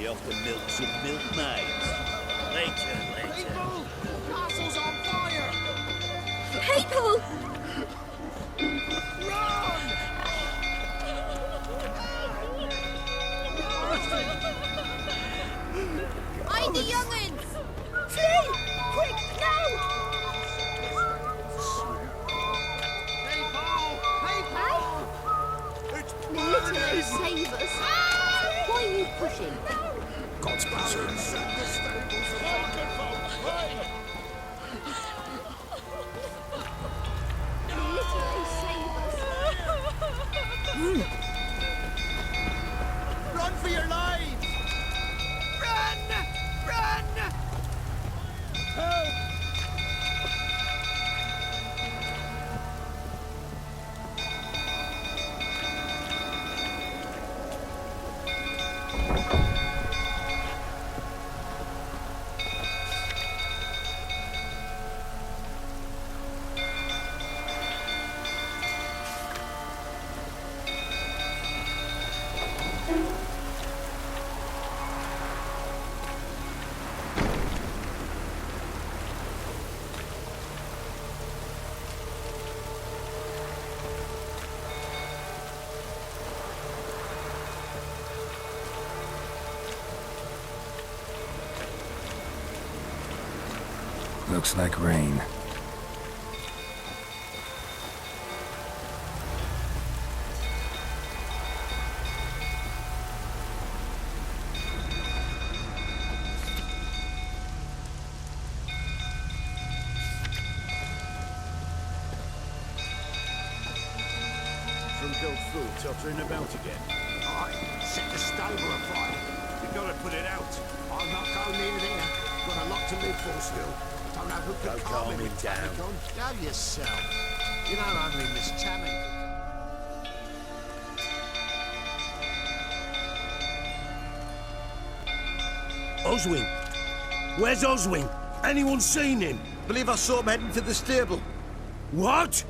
off to milk some milkmaids. Later, later. People! Castle's on fire! People! Run! Hide the young'uns! Flee! Quick, now! Military, save us! Why are you pushing? God's bastards! Military, save us! Run for your lives! Run! Run! Help! Looks like rain. Drunk old fool tottering about again. Aye, set the stable afire. We've got to put it out. I'll not go near there. Got a lot to live for still. Don't know who Go can calm calm him me with down. Tammy on. Go yourself. You know only Miss Tammy. Oswin? Where's Oswin? Anyone seen him? Believe I saw him heading to the stable. What?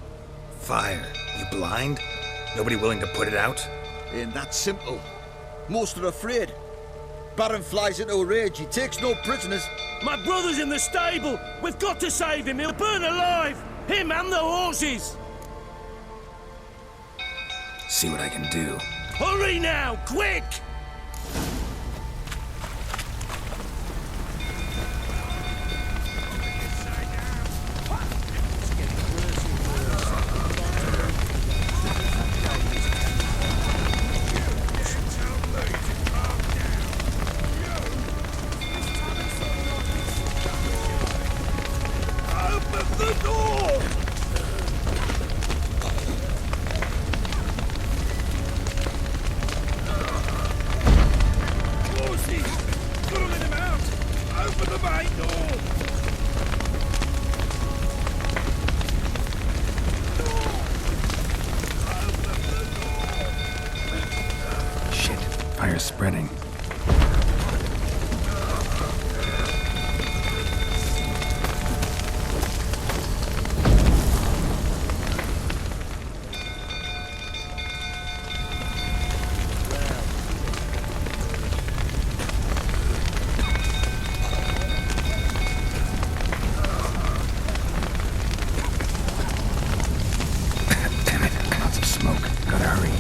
Fire. You blind? Nobody willing to put it out? Ain't that simple. Most are afraid. Baron flies into a rage. He takes no prisoners. My brother's in the stable! We've got to save him! He'll burn alive! Him and the horses! See what I can do. Hurry now! Quick! Shit. Fire's spreading. Damn it. Lots of smoke. Gotta hurry.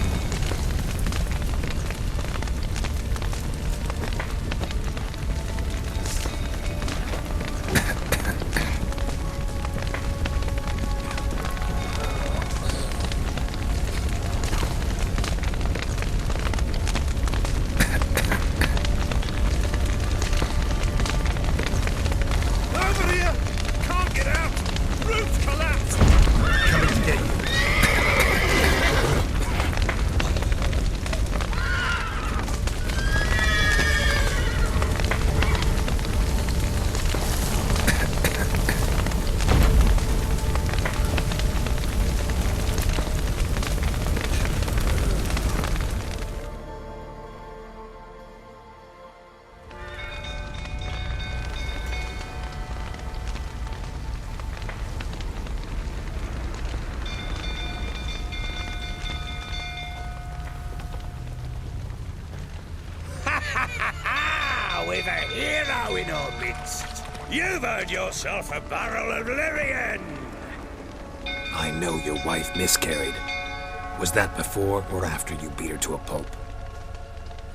a hero in our midst. You've earned yourself a barrel of Lyrian. I know your wife miscarried. Was that before or after you beat her to a pulp?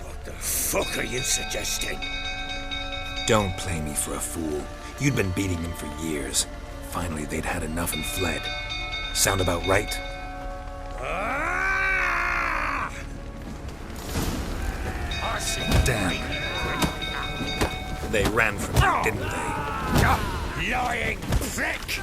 What the fuck are you suggesting? Don't play me for a fool. You'd been beating them for years. Finally, they'd had enough and fled. Sound about right? Ah! I see. Damn. They ran from you, didn't they? Lying prick!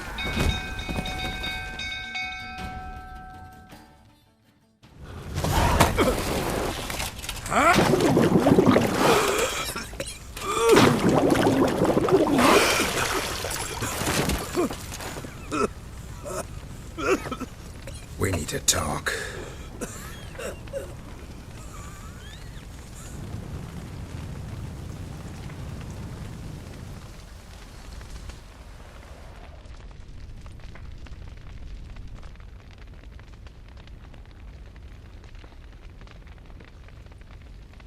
We need to talk.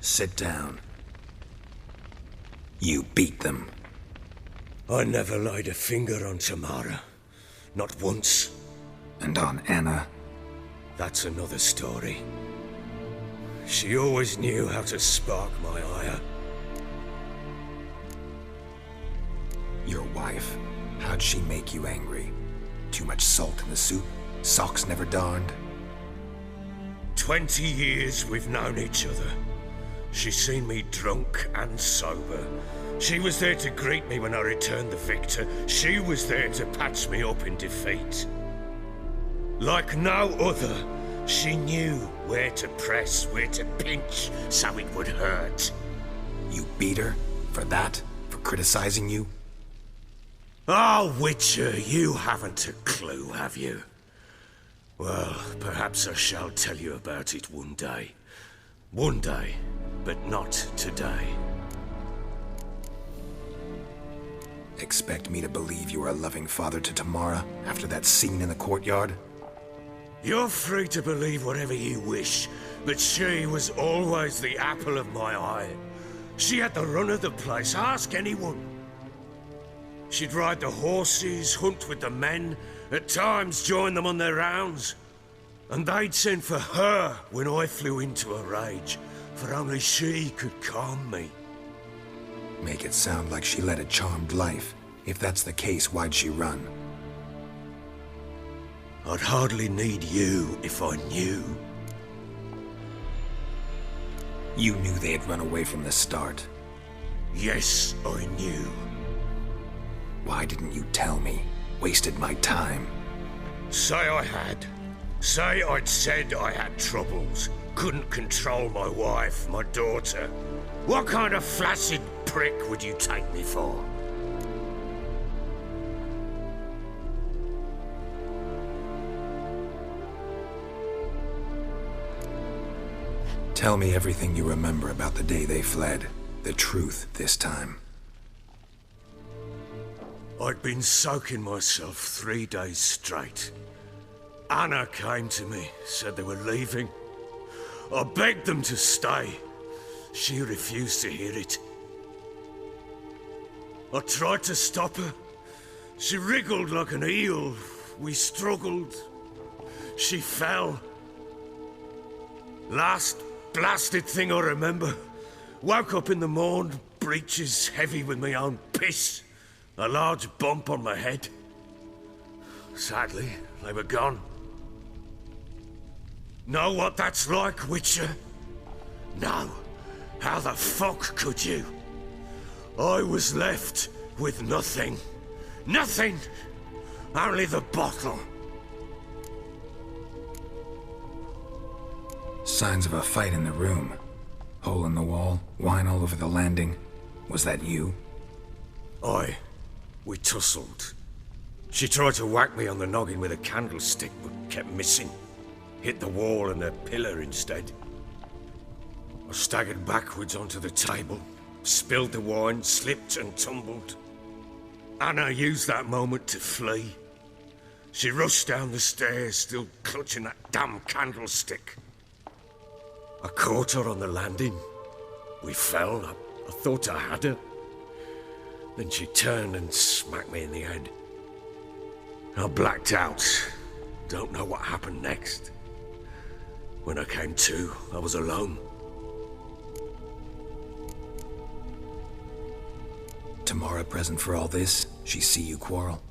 Sit down. You beat them. I never laid a finger on Tamara. Not once. And on Anna. That's another story. She always knew how to spark my ire. Your wife. How'd she make you angry? Too much salt in the soup? Socks never darned? 20 years we've known each other. She's seen me drunk and sober. She was there to greet me when I returned the victor. She was there to patch me up in defeat. Like no other, she knew where to press, where to pinch, so it would hurt. You beat her? For that? For criticizing you? Oh, Witcher, you haven't a clue, have you? Well, perhaps I shall tell you about it one day. One day, but not today. Expect me to believe you are a loving father to Tamara after that scene in the courtyard? You're free to believe whatever you wish, but she was always the apple of my eye. She had the run of the place, ask anyone. She'd ride the horses, hunt with the men, at times join them on their rounds. And they'd send for her when I flew into a rage, for only she could calm me. Make it sound like she led a charmed life. If that's the case, why'd she run? I'd hardly need you if I knew. You knew they had run away from the start. Yes, I knew. Why didn't you tell me? Wasted my time. Say I had. Say I'd said I had troubles. Couldn't control my wife, my daughter. What kind of flaccid prick would you take me for? Tell me everything you remember about the day they fled. The truth this time. I'd been soaking myself 3 days straight. Anna came to me, said they were leaving. I begged them to stay. She refused to hear it. I tried to stop her. She wriggled like an eel. We struggled. She fell. Last blasted thing I remember. Woke up in the morn, breeches heavy with my own piss. A large bump on my head. Sadly, they were gone. Know what that's like, Witcher? No. How the fuck could you? I was left with nothing. Nothing! Only the bottle. Signs of a fight in the room. Hole in the wall, wine all over the landing. Was that you? We tussled. She tried to whack me on the noggin with a candlestick, but kept missing. Hit the wall and a pillar instead. I staggered backwards onto the table, spilled the wine, slipped and tumbled. Anna used that moment to flee. She rushed down the stairs, still clutching that damn candlestick. I caught her on the landing. We fell. I thought I had her. Then she turned and smacked me in the head. I blacked out. Don't know what happened next. When I came to, I was alone. Tamara present for all this? She see you quarrel?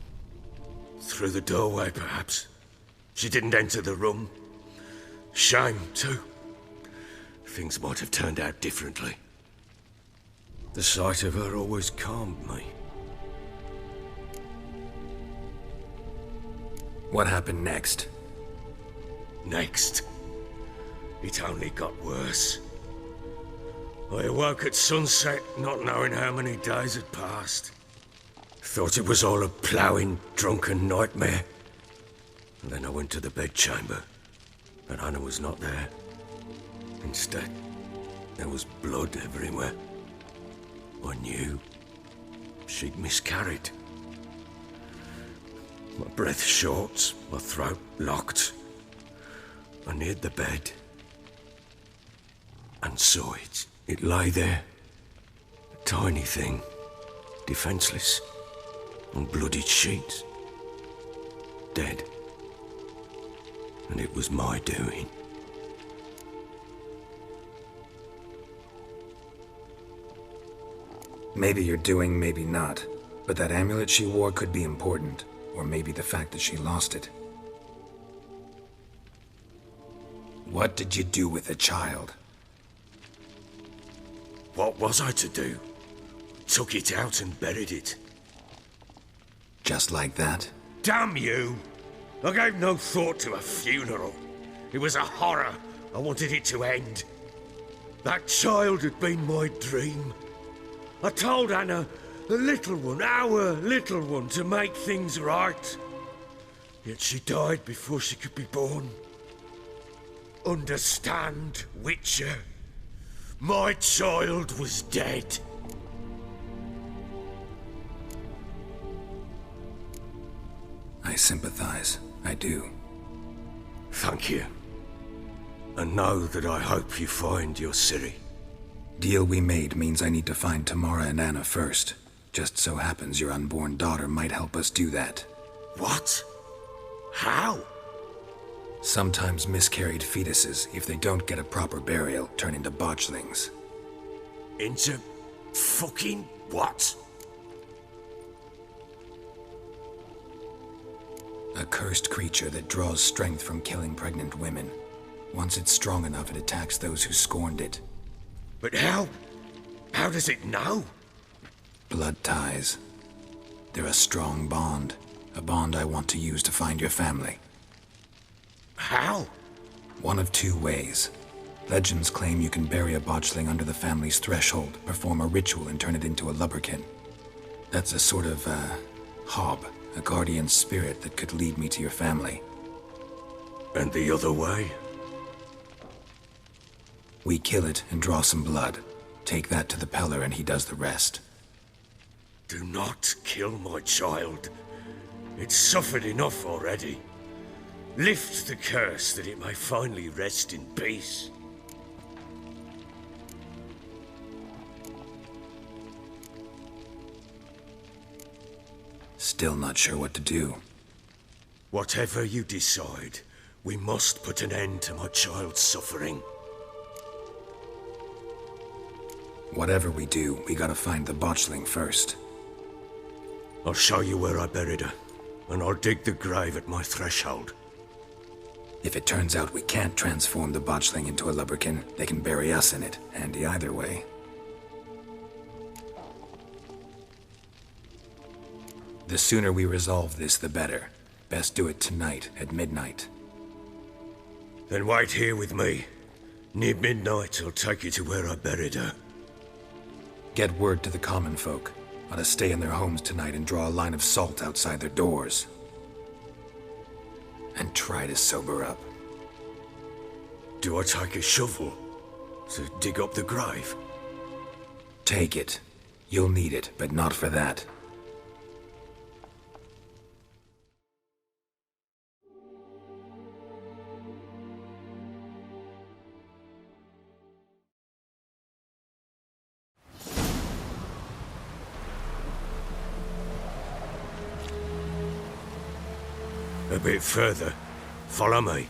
Through the doorway, perhaps. She didn't enter the room. Shame, too. Things might have turned out differently. The sight of her always calmed me. What happened next? Next, it only got worse. I awoke at sunset, not knowing how many days had passed. Thought it was all a ploughing, drunken nightmare. And then I went to the bedchamber, but Anna was not there. Instead, there was blood everywhere. I knew she'd miscarried. My breath short, my throat locked. I neared the bed and saw it. It lay there, a tiny thing, defenseless, on bloodied sheets, dead. And it was my doing. Maybe you're doing, maybe not. But that amulet she wore could be important. Or maybe the fact that she lost it. What did you do with the child? What was I to do? Took it out and buried it. Just like that? Damn you! I gave no thought to a funeral. It was a horror. I wanted it to end. That child had been my dream. I told Anna, the little one, our little one, to make things right. Yet she died before she could be born. Understand, Witcher? My child was dead. I sympathize. I do. Thank you. And know that I hope you find your Ciri. Deal we made means I need to find Tamara and Anna first. Just so happens your unborn daughter might help us do that. What? How? Sometimes miscarried fetuses, if they don't get a proper burial, turn into botchlings. Into fucking what? A cursed creature that draws strength from killing pregnant women. Once it's strong enough, it attacks those who scorned it. But how? How does it know? Blood ties. They're a strong bond. A bond I want to use to find your family. How? One of two ways. Legends claim you can bury a botchling under the family's threshold, perform a ritual, and turn it into a lubberkin. That's a sort of, hob, a guardian spirit that could lead me to your family. And the other way? We kill it and draw some blood. Take that to the Peller and he does the rest. Do not kill my child. It's suffered enough already. Lift the curse that it may finally rest in peace. Still not sure what to do. Whatever you decide, we must put an end to my child's suffering. Whatever we do, we gotta find the botchling first. I'll show you where I buried her, and I'll dig the grave at my threshold. If it turns out we can't transform the botchling into a lubberkin, they can bury us in it. Handy either way. The sooner we resolve this, the better. Best do it tonight, at midnight. Then wait here with me. Near midnight, I'll take you to where I buried her. Get word to the common folk. Ought to stay in their homes tonight and draw a line of salt outside their doors. And try to sober up. Do I take a shovel to dig up the grave? Take it. You'll need it, but not for that. A bit further. Follow me.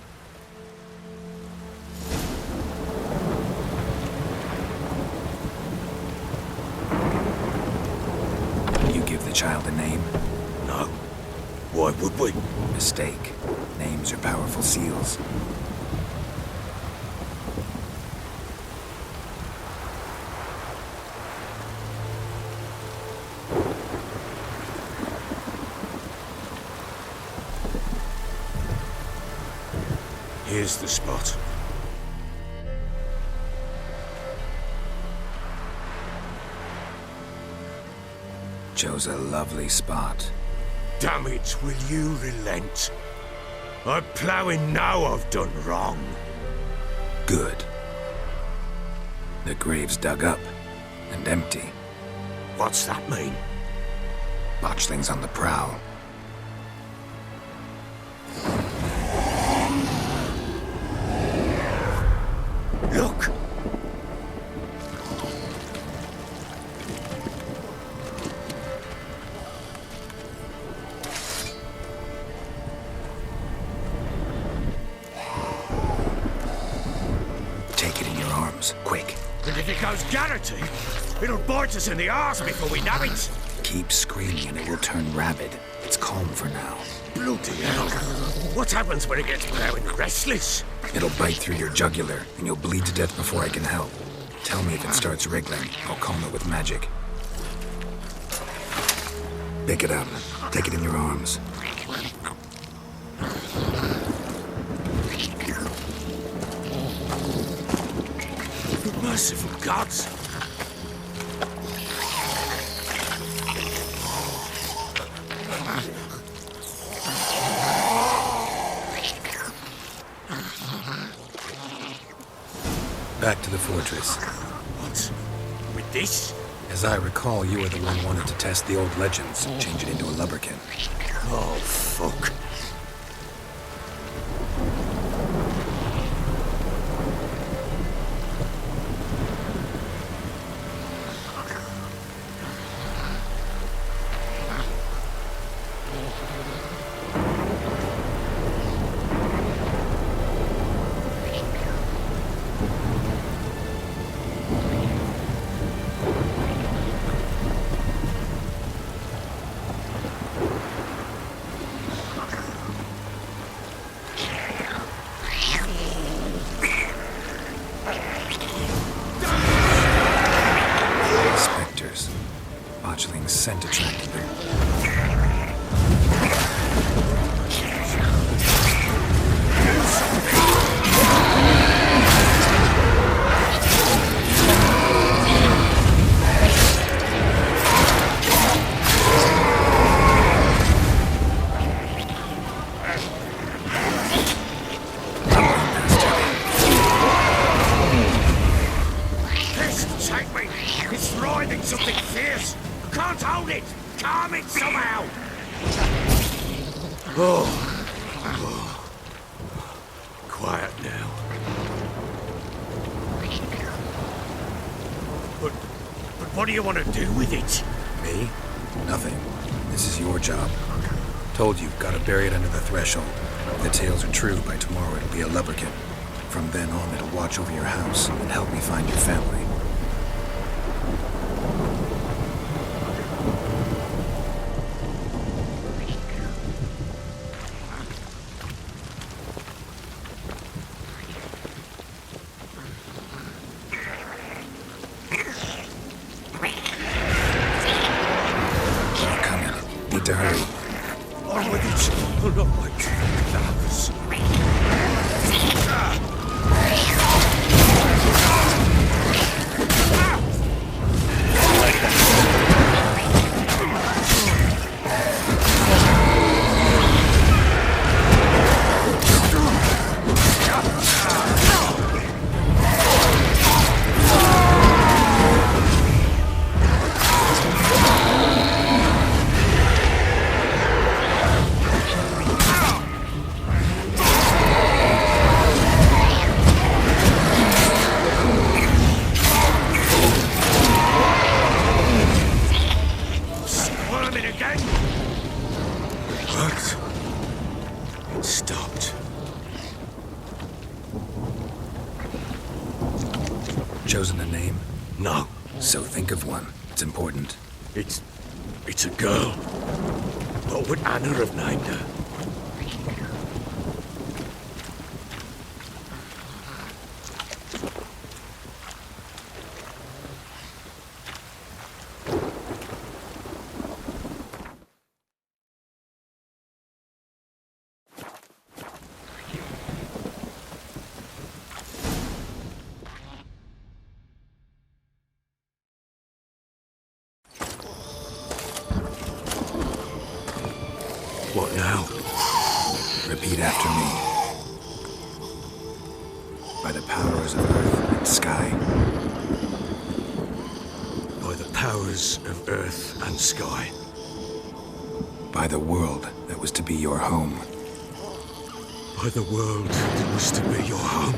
You give the child a name? No. Why would we? Mistake. Names are powerful seals. Here's the spot. Chose a lovely spot. Damn it, will you relent? I'm ploughing now I've done wrong. Good. The grave's dug up and empty. What's that mean? Botchling's on the prowl. Look! Take it in your arms, quick. And if it goes guaranteed, it'll bite us in the arse before we know it. Keep screaming and it will turn rabid. It's calm for now. Bloody hell. What happens when it gets plowing restless? It'll bite through your jugular, and you'll bleed to death before I can help. Tell me if it starts wriggling. I'll calm it with magic. Pick it up. Take it in your arms. Merciful gods! Back to the fortress. What? With this? As I recall, you were the one who wanted to test the old legends, change it into a lubberkin. Oh, fuck. Spectres. Botchling's scent attracted them. Take me! It's writhing something fierce! I can't hold it! Calm it somehow! Oh. Quiet now. But what do you want to do with it? Me? Nothing. This is your job. Told you, gotta bury it under the threshold. If the tales are true, by tomorrow it'll be a lubberkin. From then on, it'll watch over your house and help me find your family. They're coming. Need to hurry. On with it! Oh, not my gloves! Squirming again? What? and stopped. Chosen a name? No, So think of one. It's important. it's a girl. What would Anna have named her? What now? Repeat after me. By the powers of earth and sky. By the powers of earth and sky. By the world that was to be your home. By the world that was to be your home.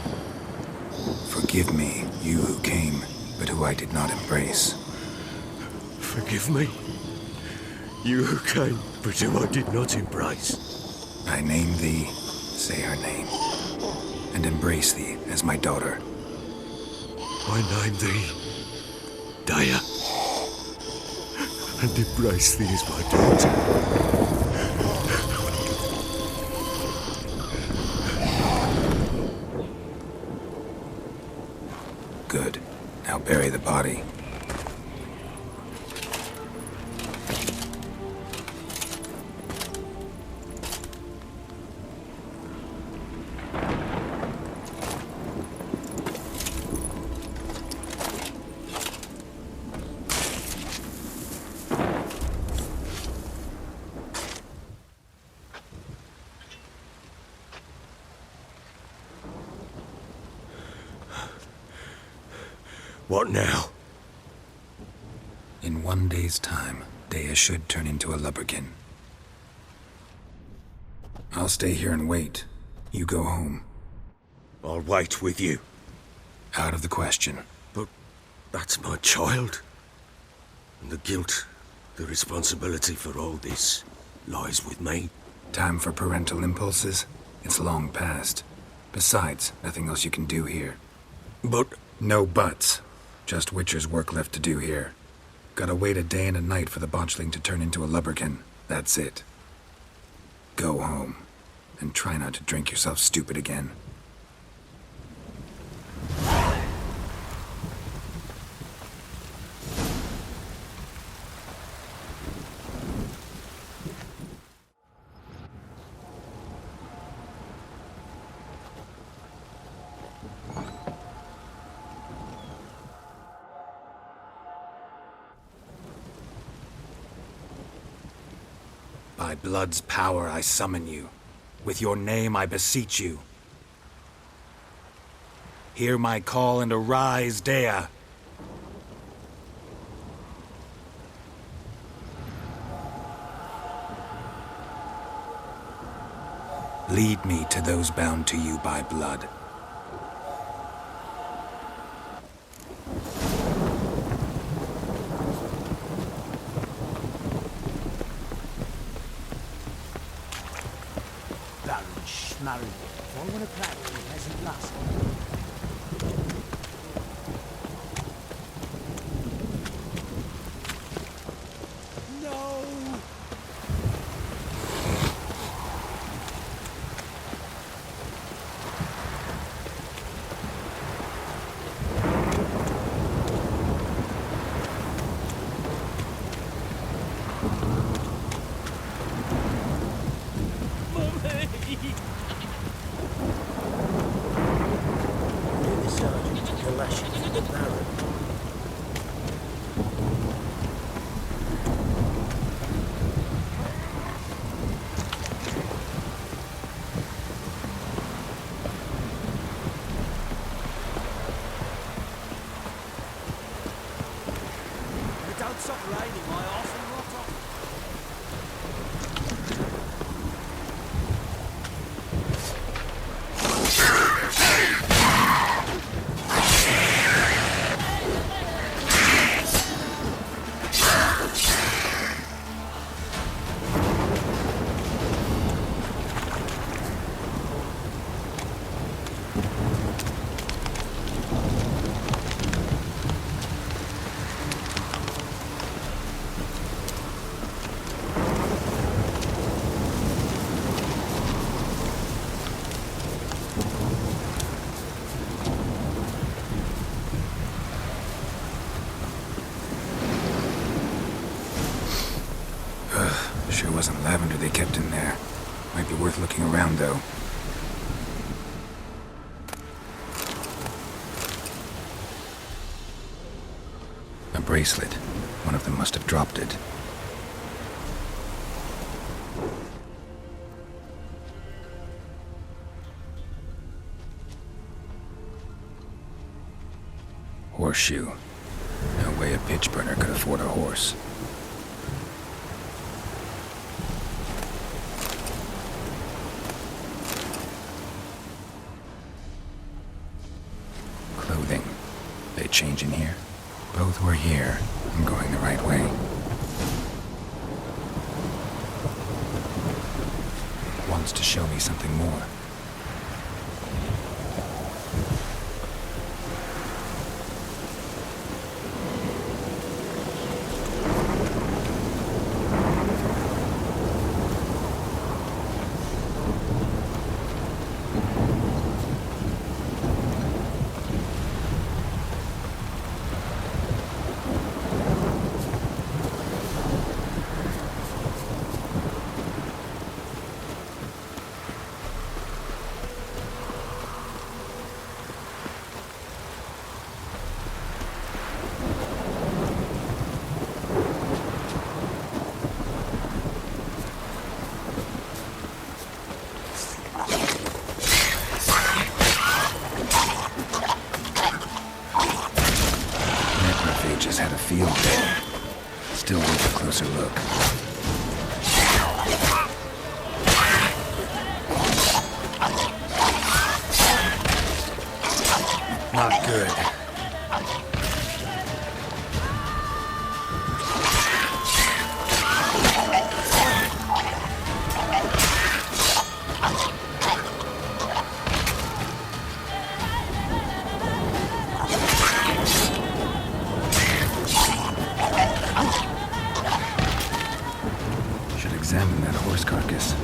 Forgive me, you who came, but who I did not embrace. Forgive me. You who came, but who I did not embrace. I name thee, say her name, and embrace thee as my daughter. I name thee Daya, and embrace thee as my daughter. Good. Now bury the body. What now? In 1 day's time, Dea should turn into a lubberkin. I'll stay here and wait. You go home. I'll wait with you. Out of the question. But that's my child. And the guilt, the responsibility for all this lies with me. Time for parental impulses? It's long past. Besides, nothing else you can do here. But No buts. Just Witcher's work left to do here. Gotta wait a day and a night for the botchling to turn into a lubberkin. That's it. Go home. And try not to drink yourself stupid again. By blood's power I summon you. With your name I beseech you. Hear my call and arise, Dea. Lead me to those bound to you by blood. Baron Schmarren. Following a practice peasant lass. No! Near the sergeant, the lashing to the baron. It don't stop raining, my arse and rot off. lavender they kept in there. Might be worth looking around, though. A bracelet. One of them must have dropped it. Horseshoe. No way a pitch burner could afford a horse. Clothing. They change in here? Both were here. I'm going the right way. Wants to show me something more. Had a field day. Still worth a closer look. Not good. Examine that horse carcass.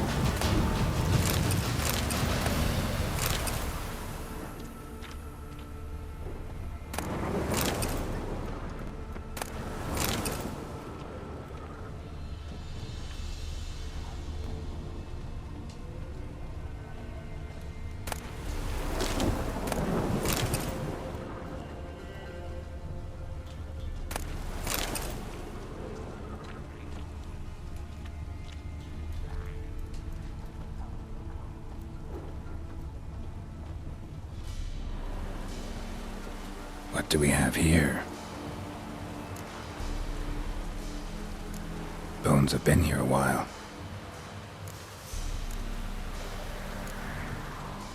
What do we have here? Bones have been here a while.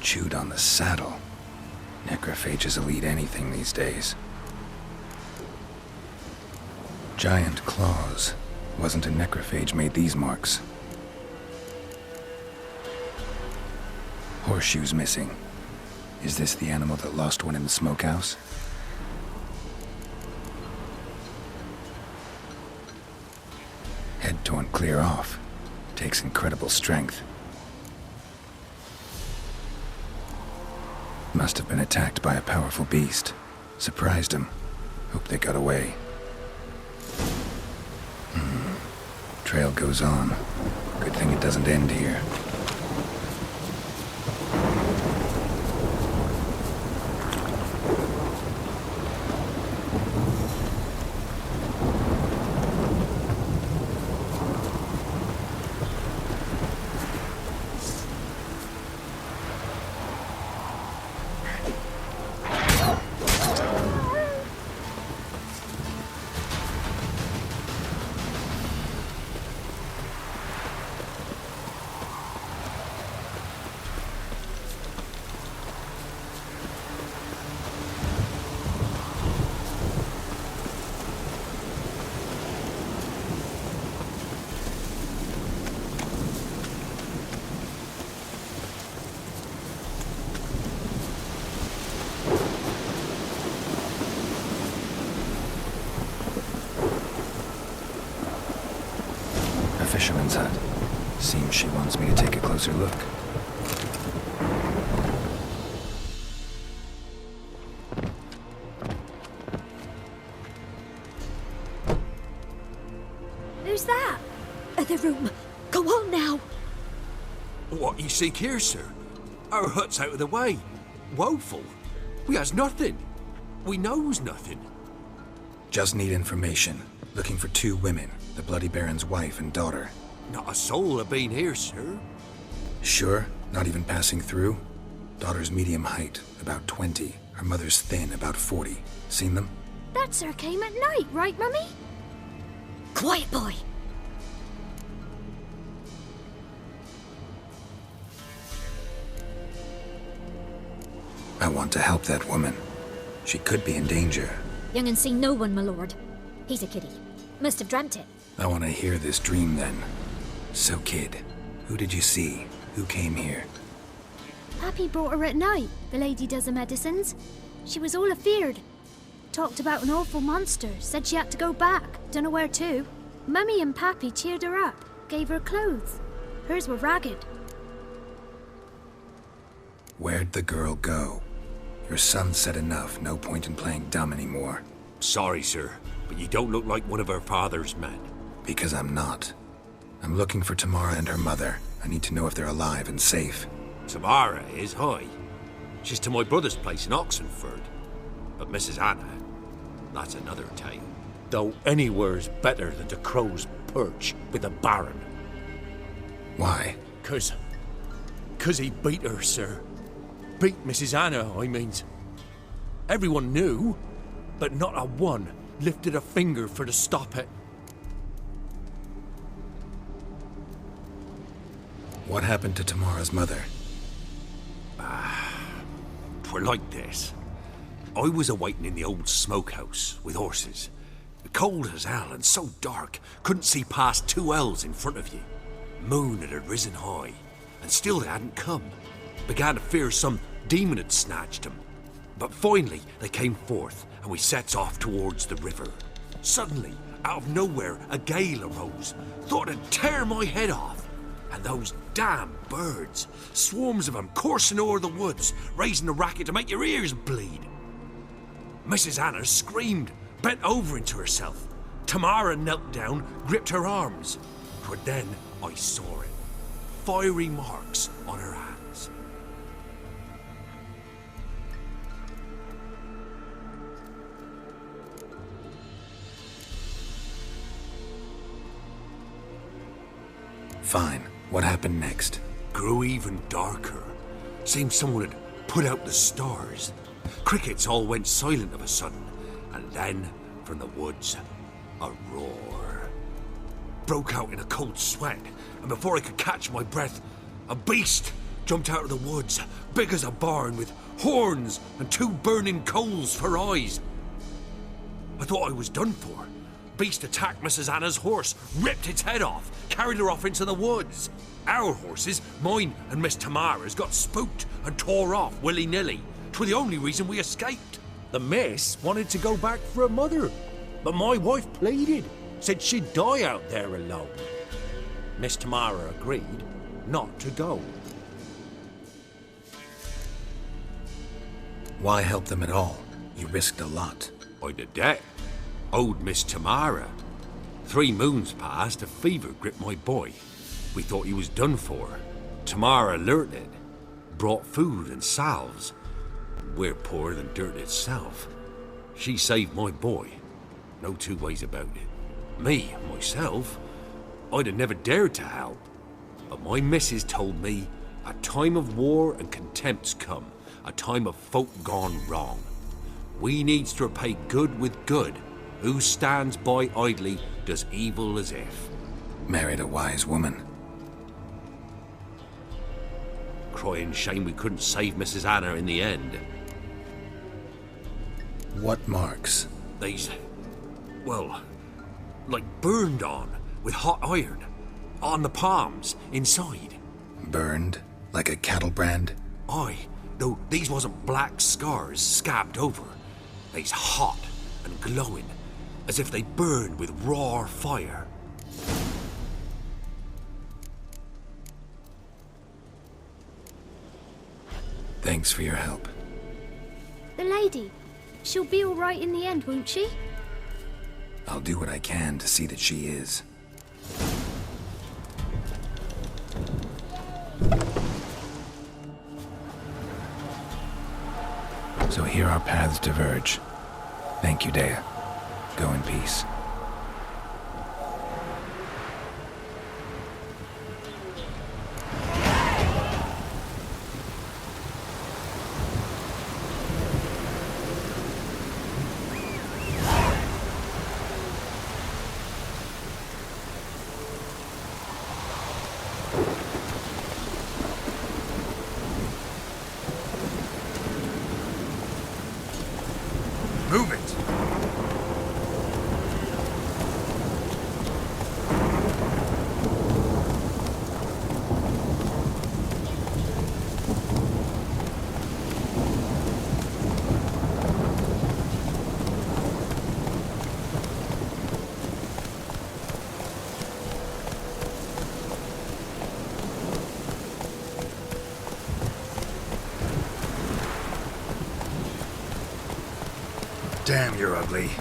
Chewed on the saddle. Necrophages will eat anything these days. Giant claws. Wasn't a necrophage made these marks. Horseshoes missing. Is this the animal that lost one in the smokehouse? Head torn clear off. Takes incredible strength. Must have been attacked by a powerful beast. Surprised him. Hope they got away. Trail goes on. Good thing it doesn't end here. Fisherman's hut. Seems she wants me to take a closer look. Who's that? The room. Go on. What you seek here, sir? Our hut's out of the way. Woeful. We has nothing. We knows nothing. Just need information. Looking for 2 women, the Bloody Baron's wife and daughter. Not a soul have been here, sir. Sure? Not even passing through? Daughter's medium height, about 20. Her mother's thin, about 40. Seen them? That sir came at night, right, Mummy? Quiet, boy. I want to help that woman. She could be in danger. Young and seen no one, my lord. He's a kiddie. Must have dreamt it. I want to hear this dream then. So, kid, who did you see? Who came here? Pappy brought her at night. The lady does the medicines. She was all afeared. Talked about an awful monster. Said she had to go back. Dunno where to. Mummy and Pappy cheered her up. Gave her clothes. Hers were ragged. Where'd the girl go? Your son said enough. No point in playing dumb anymore. Sorry, sir, but you don't look like one of our father's men. Because I'm not. I'm looking for Tamara and her mother. I need to know if they're alive and safe. Tamara is high. She's to my brother's place in Oxenford. But Mrs. Anna, that's another tale. Though anywhere's better than the crow's perch with the Baron. Why? Cause he beat her, sir. Beat Mrs. Anna, I means. Everyone knew, but not a one lifted a finger for to stop it. What happened to Tamara's mother? Twere like this. I was awaiting in the old smokehouse with horses. Cold as hell and so dark, couldn't see past 2 ells in front of you. Moon had risen high, and still they hadn't come. Began to fear some demon had snatched them. But finally they came forth, and we sets off towards the river. Suddenly, out of nowhere, a gale arose. Thought it'd tear my head off. And those damn birds, swarms of them coursing o'er the woods, raising a racket to make your ears bleed. Mrs. Anna screamed, bent over into herself. Tamara knelt down, gripped her arms. For then I saw it. Fiery marks on her hands. Fine. What happened next? Grew even darker. Seemed someone had put out the stars. Crickets all went silent of a sudden, and then, from the woods, a roar. Broke out in a cold sweat, and before I could catch my breath, a beast jumped out of the woods, big as a barn, with horns and 2 burning coals for eyes. I thought I was done for. Beast attacked Mrs. Anna's horse, ripped its head off, carried her off into the woods. Our horses, mine and Miss Tamara's, got spooked and tore off willy-nilly. 'Twere the only reason we escaped. The miss wanted to go back for her mother, but my wife pleaded, said she'd die out there alone. Miss Tamara agreed not to go. Why help them at all? You risked a lot. I'd a debt. Owed Miss Tamara. 3 moons passed, a fever gripped my boy. We thought he was done for. Tamara alerted, brought food and salves. We're poorer than dirt itself. She saved my boy. No 2 ways about it. Me, myself, I'd have never dared to help. But my missus told me a time of war and contempt's come, a time of folk gone wrong. We needs to repay good with good. Who stands by idly does evil as if. Married a wise woman. Crying shame we couldn't save Mrs. Anna in the end. What marks? These, well, like burned on with hot iron. On the palms, inside. Burned? Like a cattle brand? Aye, though these wasn't black scars scabbed over. They's hot and glowing, as if they burned with raw fire. Thanks for your help. The lady. She'll be all right in the end, won't she? I'll do what I can to see that she is. So here our paths diverge. Thank you, Dea. Go in peace. Move it! Damn, you're ugly.